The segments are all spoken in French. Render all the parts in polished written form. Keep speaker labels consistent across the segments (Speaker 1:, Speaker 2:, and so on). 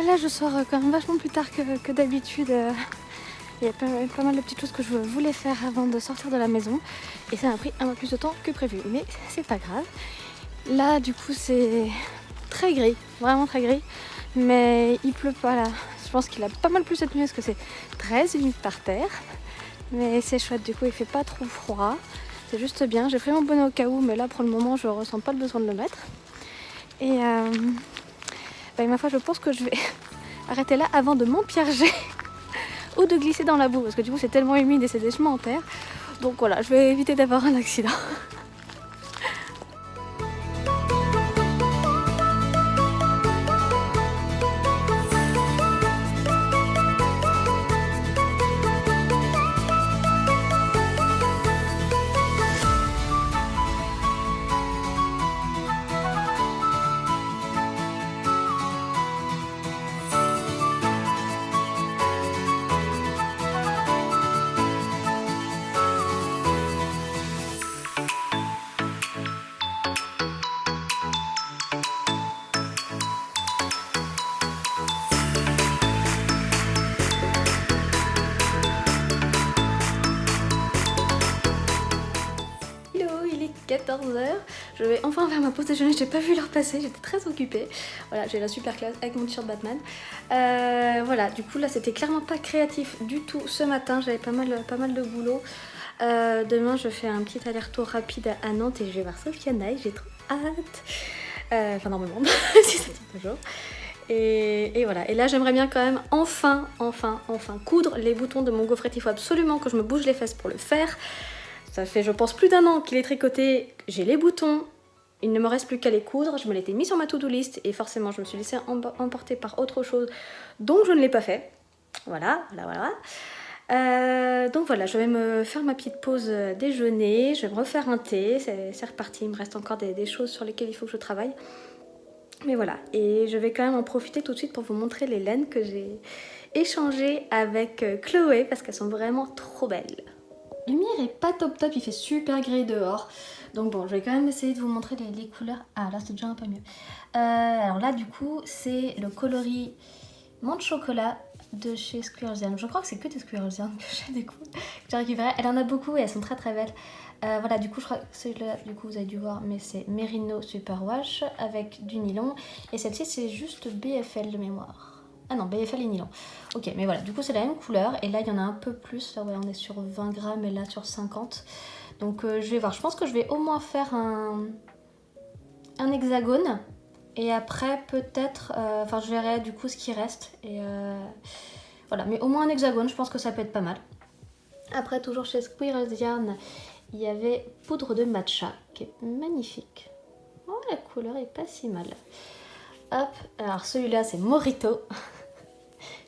Speaker 1: Là je sors quand même vachement plus tard que d'habitude. Il y a pas mal de petites choses que je voulais faire avant de sortir de la maison. Et ça m'a pris un peu plus de temps que prévu. Mais c'est pas grave. Là du coup c'est très gris, vraiment très gris. Mais il pleut pas là. Je pense qu'il a pas mal plu cette nuit parce que c'est très humide par terre. Mais c'est chouette, du coup il fait pas trop froid. C'est juste bien. J'ai pris mon bonnet au cas où, mais là pour le moment je ressens pas le besoin de le mettre. Et ma foi, je pense que je vais arrêter là avant de m'empierger ou de glisser dans la boue parce que du coup c'est tellement humide et c'est des chemins en terre. Donc voilà, je vais éviter d'avoir un accident. Hello, il est 14h. Je vais enfin faire ma pause déjeuner. J'ai pas vu l'heure passer, j'étais très occupée. Voilà, j'ai la super classe avec mon t-shirt Batman. Voilà, du coup là c'était clairement pas créatif du tout ce matin. J'avais pas mal de boulot. Demain je fais un petit aller-retour rapide à Nantes et je vais voir Sophia Naï. J'ai trop hâte. Enfin normalement, si ça tient toujours. Et voilà, et là j'aimerais bien quand même enfin coudre les boutons de mon gaufrette. Il faut absolument que je me bouge les fesses pour le faire. Ça fait je pense plus d'un an qu'il est tricoté, j'ai les boutons, il ne me reste plus qu'à les coudre. Je me l'étais mis sur ma to-do list et forcément je me suis laissée emporter par autre chose, donc je ne l'ai pas fait. Voilà. Donc voilà, je vais me faire ma petite pause déjeuner, je vais me refaire un thé, c'est reparti, il me reste encore des choses sur lesquelles il faut que je travaille. Mais voilà, et je vais quand même en profiter tout de suite pour vous montrer les laines que j'ai échangées avec Chloé parce qu'elles sont vraiment trop belles. La lumière est pas top, il fait super gris dehors. Donc bon, je vais quand même essayer de vous montrer les couleurs. Ah là c'est déjà un peu mieux. Alors là du coup c'est le coloris menthe chocolat de chez Squirrelsian. Je crois que c'est que des Squirrelsian que j'ai récupéré. Elle en a beaucoup et elles sont très très belles. Voilà, du coup je crois que celui-là du coup vous avez dû voir, mais c'est Merino Superwash avec du nylon. Et celle-ci c'est juste BFL de mémoire. Ah non, BFL et nylon. Ok, mais voilà, du coup c'est la même couleur. Et là il y en a un peu plus. Là ouais, on est sur 20 grammes et là sur 50. Donc je vais voir. Je pense que je vais au moins faire un hexagone. Et après peut-être, enfin je verrai du coup ce qui reste. Et voilà, mais au moins un hexagone, je pense que ça peut être pas mal. Après toujours chez Squirrelsian, il y avait poudre de matcha qui est magnifique. Oh la couleur est pas si mal. Hop, alors celui-là c'est Morito.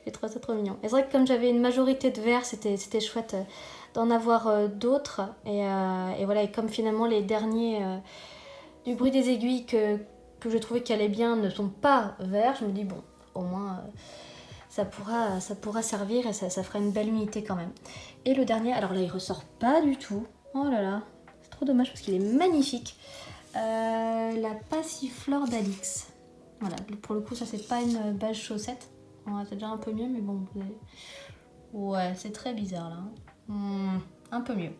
Speaker 1: J'ai trouvé ça trop mignon. Et c'est vrai que comme j'avais une majorité de verts, c'était chouette d'en avoir d'autres. Et voilà, et comme finalement les derniers du bruit des aiguilles que je trouvais qui allaient bien ne sont pas verts, je me dis bon, au moins ça pourra servir et ça fera une belle unité quand même. Et le dernier, alors là il ressort pas du tout. Oh là là, c'est trop dommage parce qu'il est magnifique. La Passiflore d'Alix. Voilà, pour le coup ça c'est pas une base chaussette. Ouais, c'est déjà un peu mieux, mais bon, ouais, c'est très bizarre là. Un peu mieux.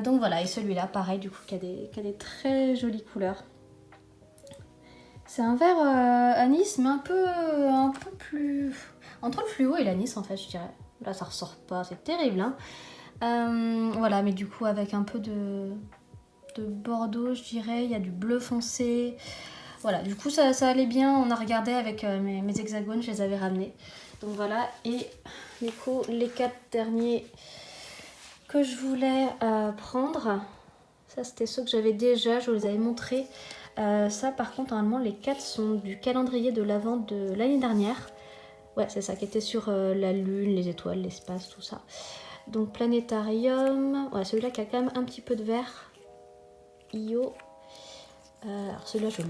Speaker 1: Donc voilà, et celui-là, pareil, du coup, qui a des très jolies couleurs. C'est un vert anis, mais un peu plus... Entre le fluo et l'anis, en fait, je dirais. Là, ça ressort pas, c'est terrible, hein. Voilà, mais du coup, avec un peu de bordeaux, je dirais. Il y a du bleu foncé. Voilà, du coup ça allait bien, on a regardé avec mes hexagones, je les avais ramenés. Donc voilà, et du coup les 4 derniers que je voulais prendre, ça c'était ceux que j'avais déjà, je vous les avais montrés. Ça par contre normalement les 4 sont du calendrier de l'Avent de l'année dernière. Ouais c'est ça, qui était sur la lune, les étoiles, l'espace, tout ça. Donc planétarium, ouais celui-là qui a quand même un petit peu de vert. Io. Alors celui-là je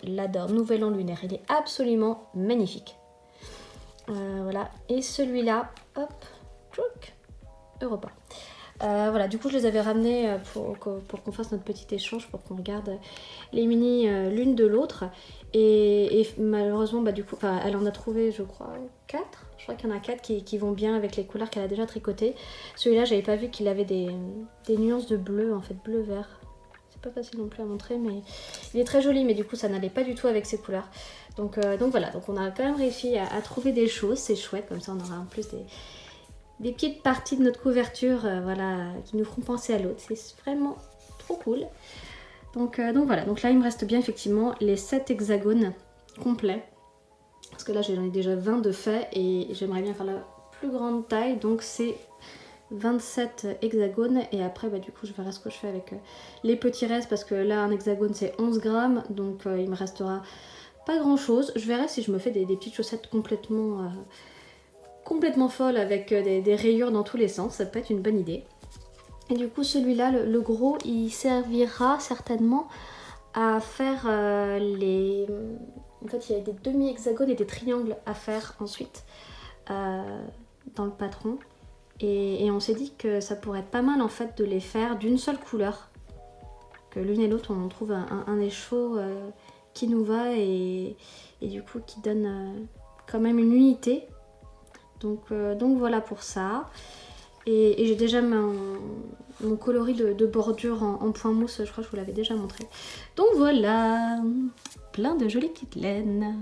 Speaker 1: l'adore, Nouvel An lunaire, il est absolument magnifique. Voilà, et celui-là, hop, Europa. Voilà, du coup je les avais ramenés pour qu'on fasse notre petit échange, pour qu'on regarde les mini l'une de l'autre. Et malheureusement, bah, du coup, elle en a trouvé, je crois, 4. Je crois qu'il y en a 4 qui vont bien avec les couleurs qu'elle a déjà tricotées. Celui-là, j'avais pas vu qu'il avait des nuances de bleu, en fait, bleu-vert. C'est pas facile non plus à montrer, mais il est très joli, mais du coup, ça n'allait pas du tout avec ses couleurs. Donc voilà, donc on a quand même réussi à trouver des choses, c'est chouette, comme ça on aura en plus des petites parties de notre couverture voilà, qui nous feront penser à l'autre. C'est vraiment trop cool. Donc voilà, donc là il me reste bien effectivement les 7 hexagones complets. Parce que là j'en ai déjà 20 de fait et j'aimerais bien faire la plus grande taille. Donc c'est 27 hexagones et après bah, du coup je verrai ce que je fais avec les petits restes. Parce que là un hexagone c'est 11 grammes. Donc il me restera pas grand chose. Je verrai si je me fais des petites chaussettes complètement folles avec des rayures dans tous les sens. Ça peut être une bonne idée. Et du coup celui-là, le gros, il servira certainement à faire les... En fait il y a des demi-hexagones et des triangles à faire ensuite dans le patron. Et on s'est dit que ça pourrait être pas mal en fait de les faire d'une seule couleur. Que l'une et l'autre on trouve un écheveau qui nous va et du coup qui donne quand même une unité. Donc voilà pour ça. Et j'ai déjà mon coloris de bordure en point mousse, je crois que je vous l'avais déjà montré. Donc voilà, plein de jolies petites laines.